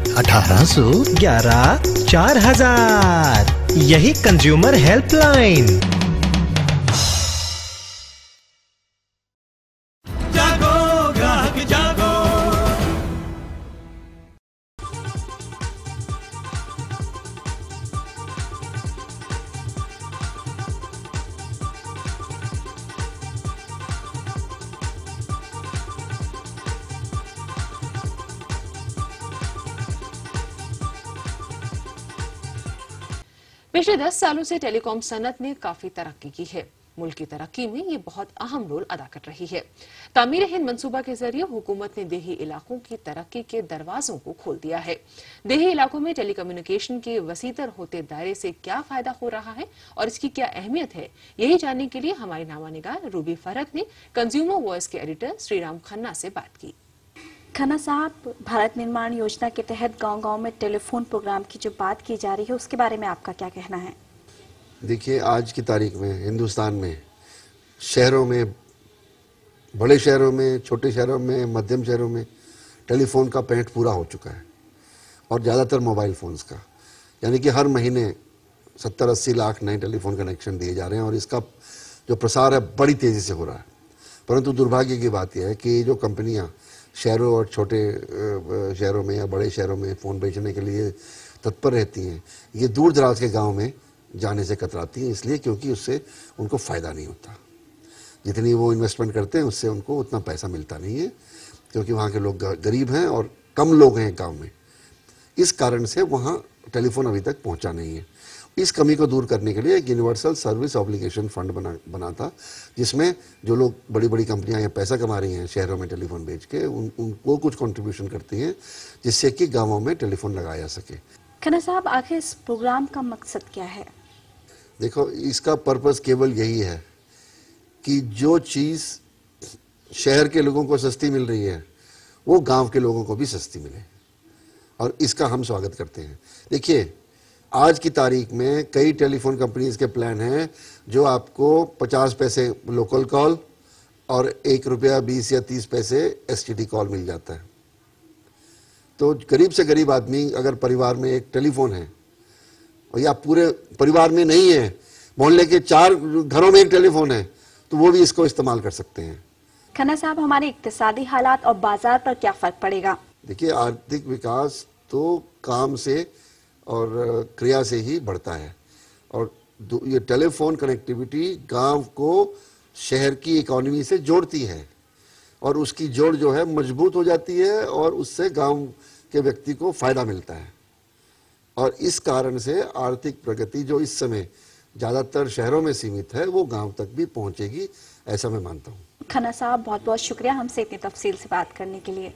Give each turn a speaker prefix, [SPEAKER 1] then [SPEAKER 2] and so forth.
[SPEAKER 1] 1811 4000। यही consumer helpline.
[SPEAKER 2] जागो ग्राहक जागो।
[SPEAKER 3] पिछले 10 सालों से टेलीकॉम सनत ने काफी तरक्की की है। मुल्क की तरक्की में ये बहुत अहम रोल अदा कर रही है। तामीर हिंद मंसूबा के जरिए हुकूमत ने देही इलाकों की तरक्की के दरवाजों को खोल दिया है। देही इलाकों में टेलीकम्युनिकेशन के वसीतर होते दायरे से क्या फायदा हो रहा है और इसकी क्या अहमियत है, यही जानने के लिए हमारी नामानिगार रूबी फरहत ने कंज्यूमर वॉइस के एडिटर श्रीराम खन्ना से बात की।
[SPEAKER 4] खन्ना साहब, भारत निर्माण योजना के तहत गांव-गांव में टेलीफोन प्रोग्राम की जो बात की जा रही है, उसके बारे में आपका क्या कहना है?
[SPEAKER 5] देखिए, आज की तारीख में हिंदुस्तान में शहरों में, बड़े शहरों में, छोटे शहरों में, मध्यम शहरों में टेलीफोन का पेंट पूरा हो चुका है और ज़्यादातर मोबाइल फ़ोन्स का, यानी कि हर महीने 70-80 लाख नए टेलीफोन कनेक्शन दिए जा रहे हैं और इसका जो प्रसार है बड़ी तेज़ी से हो रहा है। परंतु दुर्भाग्य की बात यह है कि जो कंपनियां शहरों और छोटे शहरों में या बड़े शहरों में फ़ोन बेचने के लिए तत्पर रहती हैं, ये दूर दराज के गांव में जाने से कतराती हैं, इसलिए क्योंकि उससे उनको फ़ायदा नहीं होता। जितनी वो इन्वेस्टमेंट करते हैं उससे उनको उतना पैसा मिलता नहीं है, क्योंकि वहाँ के लोग गरीब हैं और कम लोग हैं गाँव में। इस कारण से वहाँ टेलीफोन अभी तक पहुँचा नहीं है। इस कमी को दूर करने के लिए एक यूनिवर्सल सर्विस ऑब्लिगेशन फंड बना था, जिसमें जो लोग बड़ी बड़ी कंपनियां यहाँ पैसा कमा रही हैं शहरों में टेलीफोन बेच के, उनको कुछ कंट्रीब्यूशन करती हैं, जिससे कि गांवों में टेलीफोन लगाया जा सके।
[SPEAKER 4] खन्ना साहब, आखिर इस प्रोग्राम का मकसद क्या है?
[SPEAKER 5] देखो, इसका पर्पस केवल यही है कि जो चीज़ शहर के लोगों को सस्ती मिल रही है वो गाँव के लोगों को भी सस्ती मिले, और इसका हम स्वागत करते हैं। देखिए, आज की तारीख में कई टेलीफोन कंपनीज के प्लान हैं जो आपको 50 पैसे लोकल कॉल और 1 रुपया 20 या 30 पैसे एसटीडी कॉल मिल जाता है। तो गरीब से गरीब आदमी अगर परिवार में एक टेलीफोन है, या पूरे परिवार में नहीं है, मोहल्ले के 4 घरों में एक टेलीफोन है, तो वो भी इसको इस्तेमाल कर सकते हैं।
[SPEAKER 4] खन्ना साहब, हमारे इक्तिसादी हालात और बाजार पर क्या फर्क पड़ेगा?
[SPEAKER 5] देखिए, आर्थिक विकास तो काम से और क्रिया से ही बढ़ता है, और ये टेलीफोन कनेक्टिविटी गांव को शहर की इकोनॉमी से जोड़ती है, और उसकी जोड़ जो है मजबूत हो जाती है और उससे गांव के व्यक्ति को फायदा मिलता है, और इस कारण से आर्थिक प्रगति जो इस समय ज़्यादातर शहरों में सीमित है वो गांव तक भी पहुंचेगी, ऐसा मैं मानता हूं।
[SPEAKER 4] खन्ना साहब, बहुत बहुत शुक्रिया हमसे इतनी तफसील से बात करने के लिए।